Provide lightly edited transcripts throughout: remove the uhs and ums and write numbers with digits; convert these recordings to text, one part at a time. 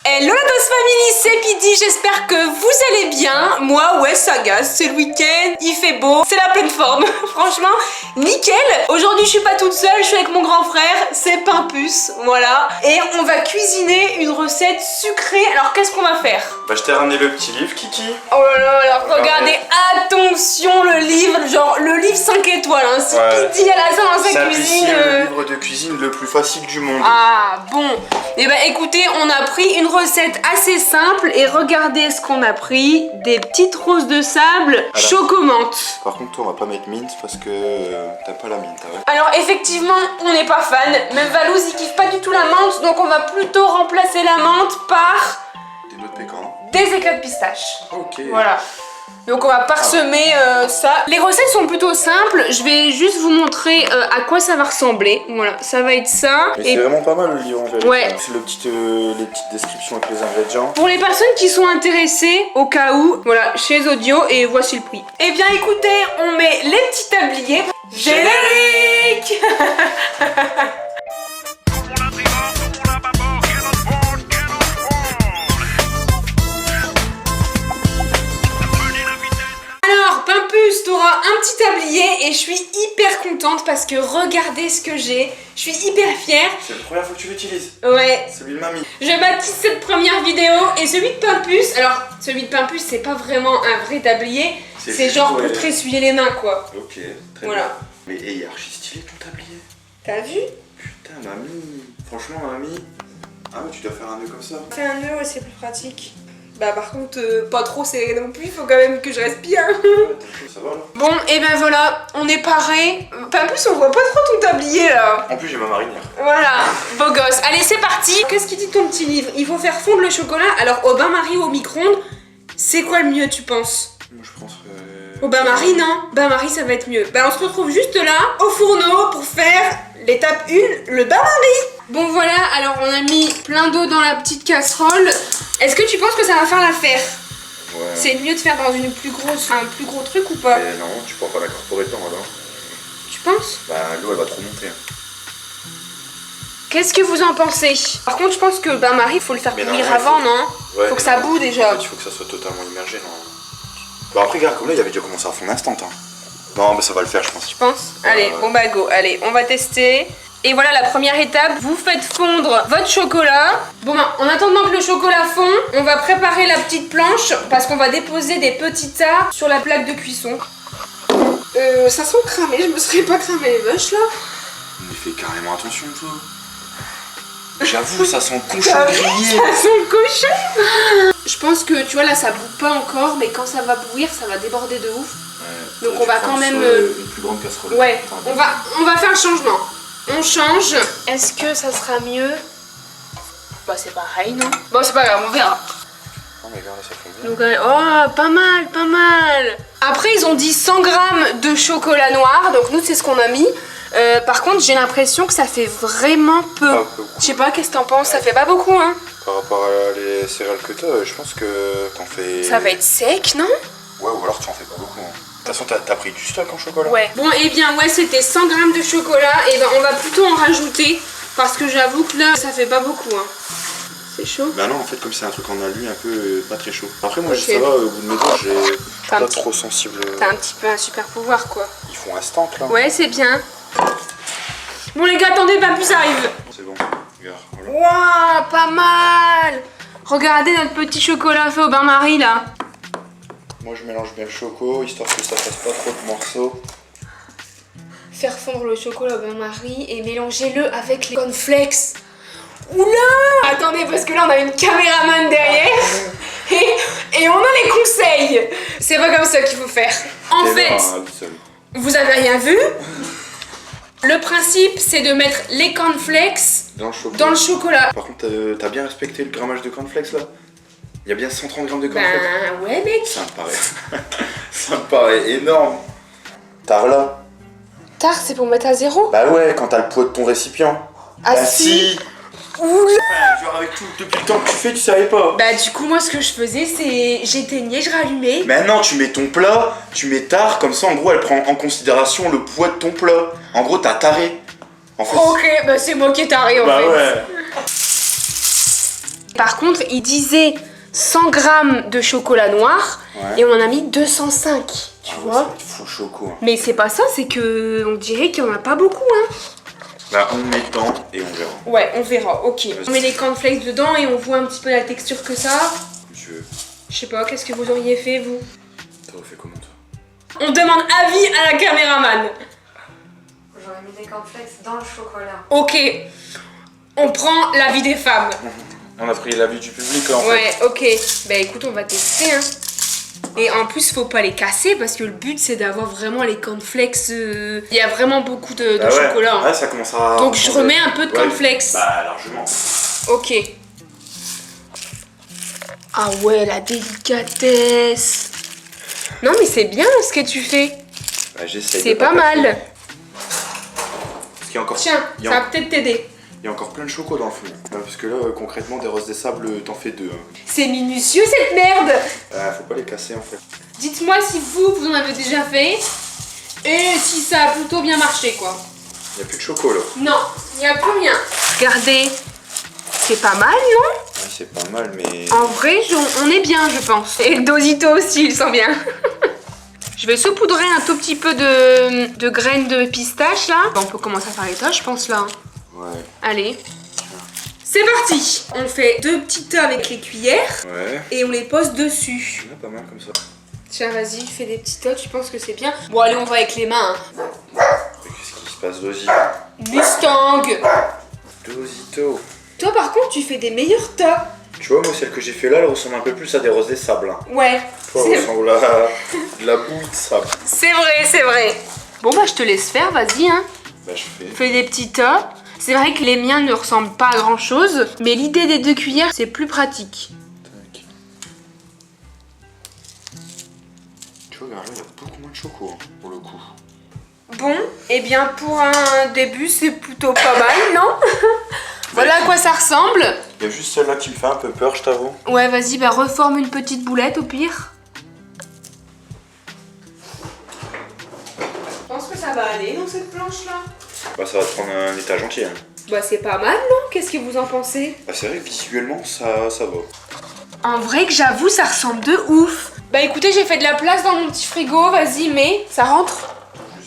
Hello la Toast Family, c'est Pidi, j'espère que vous allez bien. Moi, ouais, ça gaze, c'est le week-end, il fait beau, c'est la pleine forme, franchement, nickel. Aujourd'hui, je suis pas toute seule, je suis avec mon grand frère, c'est Pimpus, voilà. Et on va cuisiner une recette sucrée. Alors, qu'est-ce qu'on va faire? Bah, je t'ai ramené le petit livre, Kiki. Oh là là, alors regardez, attention le livre, genre le livre 5 étoiles, hein. Si Ouais. Pidi elle a ça dans sa cuisine. Le livre de cuisine le plus facile du monde. Ah bon, et bah écoutez, on a pris une recette assez simple et regardez ce qu'on a pris, des petites roses de sable chocomante. Par contre, toi, on va pas mettre mint parce que t'as pas la mint, ouais. Alors effectivement, on n'est pas fan, même Valouz il kiffe pas du tout la menthe, donc on va plutôt remplacer la menthe par Des noix de pécan. des éclats de pistache. Ok. Voilà. Donc on va parsemer ça. Les recettes sont plutôt simples, je vais juste vous montrer à quoi ça va ressembler. Voilà, ça va être ça. Mais c'est vraiment pas mal le livre en fait. Ouais. C'est les petites descriptions avec les ingrédients. Pour les personnes qui sont intéressées, au cas où, voilà, chez Audio, et voici le prix. Eh bien écoutez, on met les petits tabliers. Générique. Alors, Pimpus, t'auras un petit tablier et je suis hyper contente parce que regardez ce que j'ai. Je suis hyper fière. C'est la première fois que tu l'utilises. Ouais. Celui de mamie. Je baptise cette première vidéo et celui de Pimpus. Alors, celui de Pimpus, c'est pas vraiment un vrai tablier. C'est genre pour te essuyer les mains, quoi. Ok, très Voilà. bien. Mais il est archi stylé ton tablier. T'as vu? Putain, mamie. Franchement, mamie. Ah ouais, tu dois faire un nœud comme ça. Fais un nœud, ouais, c'est plus pratique. Bah par contre, pas trop serré non plus, faut quand même que je reste bien. Ça va là. Bon, et ben voilà, on est paré. Pimpus, on voit pas trop ton tablier là. En plus, j'ai ma marinière. Voilà, beau gosse. Allez, c'est parti. Qu'est-ce qu'il dit ton petit livre? Il faut faire fondre le chocolat. Alors, au bain-marie ou au micro-ondes, c'est quoi le mieux, tu penses? Moi, je pense Au bain-marie, non? Bain-marie, ça va être mieux. Bah, on se retrouve juste là, au fourneau, pour faire l'étape 1, le bain-marie. Bon, voilà, alors on a mis plein d'eau dans la petite casserole. Est-ce que tu penses que ça va faire l'affaire? Ouais. C'est mieux de faire dans un plus gros truc ou pas? Mais non, tu pourras pas l'incorporer dedans alors. Tu penses? Bah, l'eau, elle va trop monter. Qu'est-ce que vous en pensez? Par contre, je pense que le bain-marie, faut le faire Mais bouillir non, avant, non? Ouais, Faut que ça boue déjà. En fait, il faut que ça soit totalement immergé, non. Bon, après, regarde, comme là, il avait déjà commencé à fondre instant. Hein. Non, mais ça va le faire, je pense. Tu penses? Allez, bon bah go, allez, on va tester. Et voilà la première étape, vous faites fondre votre chocolat. Bon bah, en attendant que le chocolat fond, on va préparer la petite planche parce qu'on va déposer des petits tas sur la plaque de cuisson. Ça sent cramé, je me serais pas cramé les vaches là. Mais fais carrément attention, toi. J'avoue, ça sent cochon grillé. Ça sent le cochon. Je pense que tu vois là ça bout pas encore, mais quand ça va bouillir, ça va déborder de ouf. Ouais, donc on va quand même... Une plus grande casserole. Ouais, on va faire un changement. On change. Est-ce que ça sera mieux? Bah c'est pareil, non? Bon c'est pas grave, on verra. Non mais regarde, ça fond bien. Donc, oh, pas mal, pas mal. Après ils ont dit 100 grammes de chocolat noir, donc nous c'est ce qu'on a mis. Par contre j'ai l'impression que ça fait vraiment peu. Pas beaucoup. Je sais pas, qu'est-ce que t'en penses? Ça fait pas beaucoup, hein? Par rapport à les céréales que t'as, je pense que t'en fais... Ça va être sec, non? Ouais, ou alors tu en fais pas beaucoup. Hein. De toute façon, t'as pris du stock en chocolat? Ouais. Bon, et bien ouais, c'était 100 grammes de chocolat. Et ben on va plutôt en rajouter. Parce que j'avoue que là, ça fait pas beaucoup, hein. C'est chaud? Bah non, en fait, comme c'est un truc en alu, un peu pas très chaud. Après, moi, Ok. ça va, au bout de mes doigts, j'ai T'as pas un petit- trop sensible. T'as un petit peu un super pouvoir, quoi. Ils font instant, là. Ouais, c'est bien. Bon les gars, attendez, Pimpus arrive. C'est bon, regarde. Voilà. Waouh, pas mal. Regardez notre petit chocolat fait au bain-marie, là. Moi, je mélange bien le choco, histoire que ça fasse pas trop de morceaux. Faire fondre le chocolat au bain-marie et mélangez-le avec les cornflakes. Oula! Attendez, parce que là, on a une caméraman derrière. Et on a les conseils. C'est pas comme ça qu'il faut faire. En Et fait, là, tout seul. vous avez rien vu. Le principe, c'est de mettre les cornflakes dans le chocolat. Par contre, t'as bien respecté le grammage de cornflakes, là? Il y a bien 130 grammes de cornflakes. Ben ouais, mec. Ça me paraît... ça me paraît énorme. Tard là. Tard, c'est pour mettre à zéro. Bah ouais, quand t'as le poids de ton récipient. Ah bah si. Oula. Ouais, genre avec tout, depuis le temps que tu fais, tu savais pas. Bah du coup, moi, ce que je faisais, c'est j'éteignais, je rallumais. Maintenant, tu mets ton plat, tu mets tard, comme ça, en gros, elle prend en considération le poids de ton plat. En gros, t'as taré. En fait, Ok, bah c'est moi qui ai taré en bah fait. ouais. Par contre, il disait 100 grammes de chocolat noir Ouais. et on en a mis 205, tu Ah ouais, vois. ça va être fou choco. Hein. Mais c'est pas ça, c'est que on dirait qu'il y en a pas beaucoup, hein. Bah, on met dedans et on verra. Ouais, on verra, ok. On met les cornflakes dedans et on voit un petit peu la texture que ça a. Comme tu veux. Je sais pas, qu'est-ce que vous auriez fait, vous? T'aurais fait comment toi? On demande avis à la caméraman. J'aurais mis des cornflakes dans le chocolat. Ok, on prend l'avis des femmes. On a pris l'avis du public en Ouais, fait. ok. Bah écoute, on va tester, hein. Et en plus, faut pas les casser parce que le but c'est d'avoir vraiment les cornflakes. Il y a vraiment beaucoup de Ah ouais. chocolat. Hein. Ouais, ça commence à. Donc je remets un peu de Ouais. cornflakes. Bah, largement. Ok. Ah ouais, la délicatesse. Non mais c'est bien ce que tu fais. Bah, j'essaye. C'est de pas mal. casser. Parce qu'il y a encore. Tiens, il y ça a, va peut-être t'aider. il y a encore plein de choco dans le fond. Parce que là, concrètement, des roses des sables, t'en fais 2. Hein. C'est minutieux cette merde. Faut pas les casser en fait. Dites-moi si vous en avez déjà fait et si ça a plutôt bien marché quoi. Il y a plus de choco là. Non, il n'y a plus rien. Regardez, c'est pas mal non? Ouais, c'est pas mal, mais. En vrai, on est bien je pense. Et le dosito aussi, il sent bien. Je vais saupoudrer un tout petit peu de graines de pistache là. Bon, on peut commencer à faire les tas je pense là. Ouais. Allez. C'est parti. On fait 2 petits tas avec les cuillères Ouais. et on les pose dessus. Ouais, pas mal comme ça. Tiens, vas-y, fais des petits tas, tu penses que c'est bien? Bon, allez, on va avec les mains. Hein. Qu'est-ce qui se passe, Dozy? Mustang. Dosito. Toi, par contre, tu fais des meilleurs tas. Tu vois, moi, celle que j'ai fait là, elle ressemble un peu plus à des roses des sables. Hein. Ouais. Toi, elle ressemble à de la bouille de sable. C'est vrai, c'est vrai. Bon, bah, je te laisse faire, vas-y, hein. Bah, je fais. Fais des petits tas. C'est vrai que les miens ne ressemblent pas à grand chose, mais l'idée des 2 cuillères, c'est plus pratique. Tac. Tu vois, regarde là, il y a beaucoup moins de choco, hein, pour le coup. Bon, eh bien, pour un début, c'est plutôt pas mal, non? Voilà à quoi ça ressemble. Il y a juste celle-là qui me fait un peu peur, je t'avoue. Ouais, vas-y, bah, reforme une petite boulette, au pire. Je pense que ça va aller dans cette planche-là. Bah, ça va te prendre un étage entier. Hein. Bah c'est pas mal, non? Qu'est-ce que vous en pensez? Bah, c'est vrai que visuellement, ça va. En vrai que j'avoue, ça ressemble de ouf. Bah écoutez, j'ai fait de la place dans mon petit frigo, vas-y, mais ça rentre.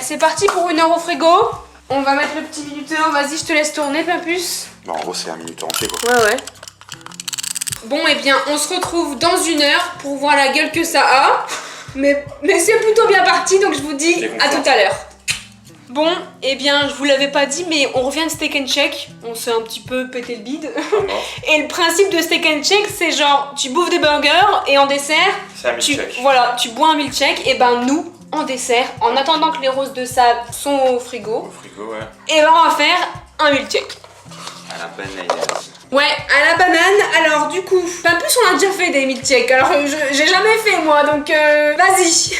C'est parti pour 1 heure au frigo. On va mettre le petit minuteur, vas-y, je te laisse tourner, Pimpus. Bah, en gros, c'est un minute entier, quoi. Ouais. Bon, eh bien, on se retrouve dans 1 heure pour voir la gueule que ça a. Mais c'est plutôt bien parti, donc je vous dis à tout à l'heure. Bon, eh bien, je vous l'avais pas dit, mais on revient de Steak and Shake. On s'est un petit peu pété le bide. Et le principe de Steak and Shake, c'est genre, tu bouffes des burgers et en dessert, C'est un milkshake. voilà, tu bois un milkshake. Et ben nous, en dessert, en attendant que les roses de sable sont au frigo, Au frigo, ouais. et ben on va faire un milkshake. À la banaise. Ouais, à la banane. Alors du coup, en plus on a déjà fait des milkshakes. Alors j'ai jamais fait moi, donc vas-y.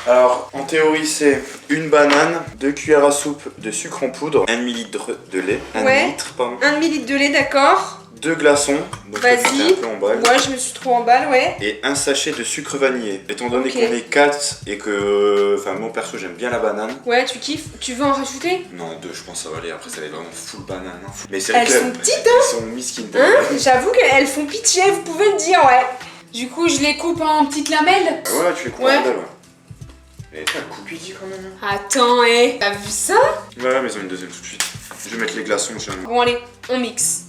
Alors, en théorie, c'est une banane, 2 cuillères à soupe de sucre en poudre, 1 millilitre de lait, 1 Ouais. litre, pardon, 1 millilitre de lait, d'accord. 2 glaçons, donc Vas-y. c'est un peu en balle, Ouais, je me suis trop en balle, ouais. et un sachet de sucre vanillé. Étant donné Ok. qu'on est 4 et que, enfin, moi perso, j'aime bien la banane. Ouais, tu kiffes. Tu veux en rajouter? Non, 2, je pense que ça va aller. Après, ça va être vraiment full banane. Hein. Mais c'est vrai Elles que sont petites, elles sont miskines. Hein? J'avoue qu'elles font pitié, vous pouvez le dire, ouais. Du coup, je les coupe en petites lamelles. Ah ouais, tu les coupes Ouais. en rondelles, ouais. Et t'as le coupidi quand même. Hein. Attends, t'as vu ça? Ouais, mais ils ont une deuxième tout de suite. Je vais mettre les glaçons, tiens. Bon, allez, on mixe.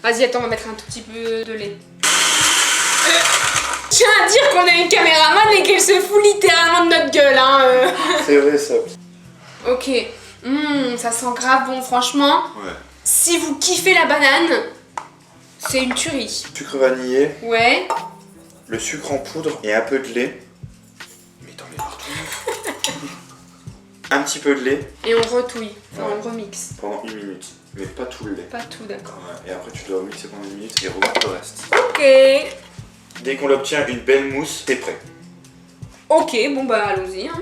Vas-y, attends, on va mettre un tout petit peu de lait. Je tiens à dire qu'on a une caméraman et qu'elle se fout littéralement de notre gueule, hein. C'est vrai, ça. Ok. Ça sent grave bon, franchement. Ouais. Si vous kiffez la banane, c'est une tuerie. Sucre vanillé, Ouais. le sucre en poudre et un peu de lait. Mais t'en mets partout. Un petit peu de lait Et on retouille. Enfin, Ouais. on remixe. pendant 1 minute. Mais pas tout le lait. Pas tout, d'accord. Ouais. Et après, tu dois mixer pendant 1 minute et remettre le reste. Ok. Dès qu'on obtient une belle mousse, c'est prêt. Ok, bon bah allons-y. Hein.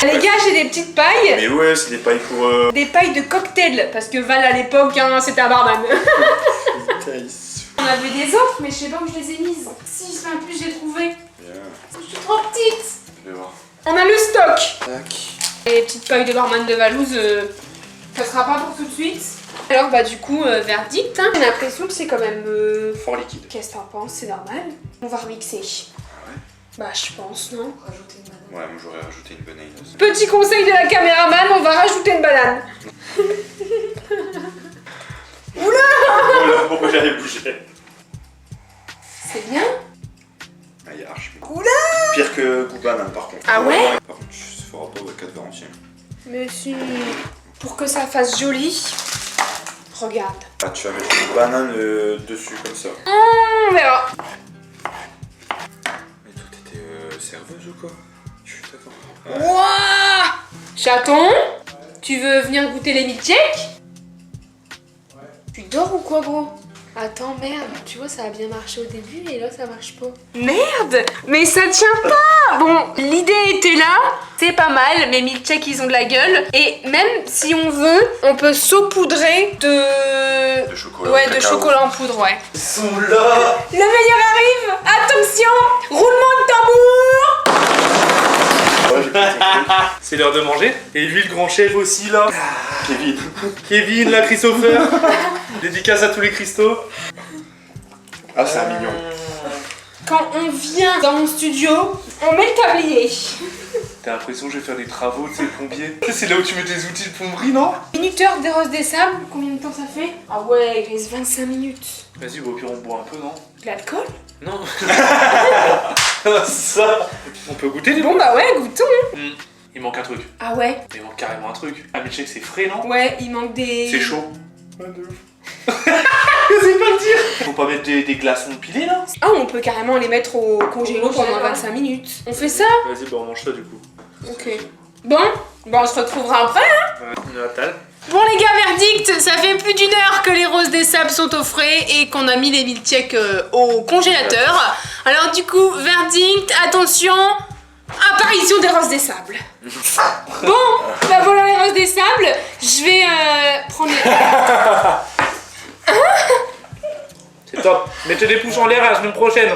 Vas-y. Les gars, j'ai des petites pailles. Mais ouais, c'est des pailles pour. Des pailles de cocktail. Parce que Val à l'époque, hein, c'était un barman. On avait des autres, mais je sais pas où je les ai mises. Si, je sais même plus, j'ai trouvé. Bien. Je suis trop petite. Je vais voir. On a le stock. Tac. Et les petites pailles de barman de Valouz, ça sera pas pour tout de suite. Alors bah du coup, verdict, hein. J'ai l'impression que c'est quand même... Fort liquide. Qu'est-ce que t'en penses? C'est normal. On va remixer. Ah ouais? Bah je pense, non? Rajouter une banane. Ouais, moi j'aurais rajouté une banane aussi. Petit conseil de la caméraman, on va rajouter une banane. Oula, pourquoi j'avais bougé? C'est bien. Ah, il y a archi. Oula. Pire que goût banane par contre. Ah ouais? Par contre, tu feras pas 4 verres entiers. Mais si... Pour que ça fasse joli, regarde. Ah, tu vas mettre une banane dessus comme ça. On verra. Mais toi, t'étais serveuse ou quoi? Je suis d'accord. Wouah! Chaton, tu veux venir goûter les milkshakes? Ouais. Tu dors ou quoi, gros? Attends, merde, tu vois, ça a bien marché au début et là, ça marche pas. Merde! Mais ça tient pas! Bon, l'idée était là, c'est pas mal, mes milkshakes, ils ont de la gueule. Et même si on veut, on peut saupoudrer de... De chocolat. Ouais, de chocolat en poudre, ouais. Ils sont là! Le meilleur arrive! Attention! Roulement de tambour! C'est l'heure de manger. Et lui, le grand chef aussi, là. Kevin. Kevin, là, Christopher. Dédicace à tous les cristaux. Ah, c'est un mignon. Quand on vient dans mon studio, on met le tablier. T'as l'impression que je vais faire des travaux, tu sais, plombier. C'est là où tu mets tes outils de plomberie, non? Minuteur des roses des sables, combien de temps ça fait? Ah ouais, il reste 25 minutes. Vas-y, bah, au pire, on boit un peu, non? De l'alcool? Non. Ça. On peut goûter des Bon bah ouais, goûtons. Il manque un truc. Ah ouais? Il manque carrément un truc. Ah, mais check, c'est frais, non? Ouais, il manque des... C'est chaud. Ouais, de ouf. J'osais pas le dire. Faut pas mettre des glaçons pilés, là? Ah, on peut carrément les mettre au congélo pendant 25 minutes. On fait ça? Vas-y, bah, on mange ça, du coup. Ok. Bon, bah on se retrouvera après, hein. Ouais, on est à table. Bon les gars, verdict, ça fait plus d'1 heure que les roses des sables sont au frais et qu'on a mis les milkshakes au congélateur. Alors du coup, verdict, attention, apparition des roses des sables. Bon, bah voilà les roses des sables, je vais prendre... C'est top. Mettez des pouces en l'air à la semaine prochaine.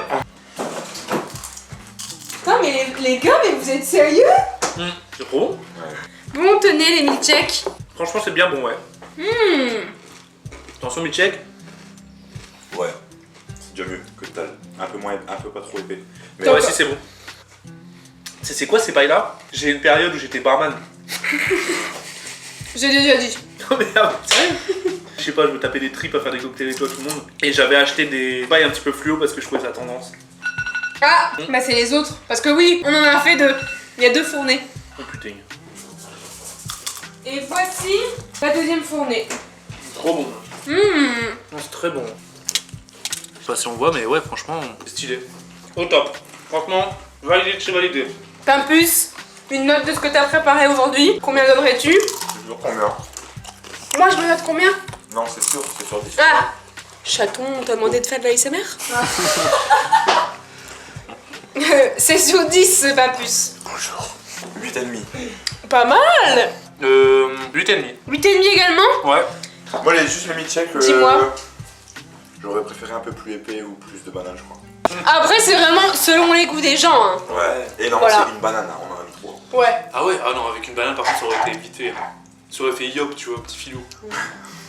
Putain mais les gars, mais vous êtes sérieux? C'est trop bon. Bon, tenez les milkshakes. Franchement, c'est bien bon, ouais. Attention, milkshake. Ouais. C'est déjà mieux que tal. Un peu moins, un peu pas trop épais. Mais Ouais, si, c'est bon. C'est quoi ces pailles-là? J'ai une période où j'étais barman. J'ai déjà dit. Non mais sérieux? Je sais pas, je me tapais des tripes à faire des cocktails et tout à tout le monde. Et j'avais acheté des pailles un petit peu fluo parce que je trouvais ça tendance. Ah, bah c'est les autres. Parce que oui, on en a fait 2. Il y a 2 fournées. Oh putain. Et voici la deuxième fournée. Trop bon. Non, c'est très bon. Je sais pas si on voit, mais ouais, franchement, c'est stylé. Au top. Franchement, validé de chez validé. Pimpus, une note de ce que t'as préparé aujourd'hui. Combien donnerais-tu? toujours combien? Moi, je me note combien? Non, c'est sûr, c'est sur 10. Ah! Chaton, on t'a demandé de faire de l'ASMR? C'est sur 10, Pimpus. Bonjour. 8,5. Pas mal! 8,5. 8,5 également? Ouais. Moi, juste le milkshake. Dis-moi. J'aurais préféré un peu plus épais ou plus de banane, je crois. Après, c'est vraiment selon les goûts des gens. Hein. Ouais. Et non, Voilà. c'est une banane, hein, on en a mis 3. Ouais. Ah ouais, ah non, avec une banane, par contre, ça aurait été évité. Ça aurait fait yop, tu vois, petit filou.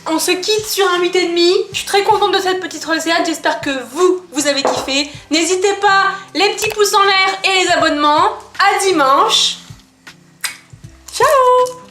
On se quitte sur un 8,5. Je suis très contente de cette petite recette. J'espère que vous avez kiffé. N'hésitez pas, les petits pouces en l'air et les abonnements. À dimanche. Ciao!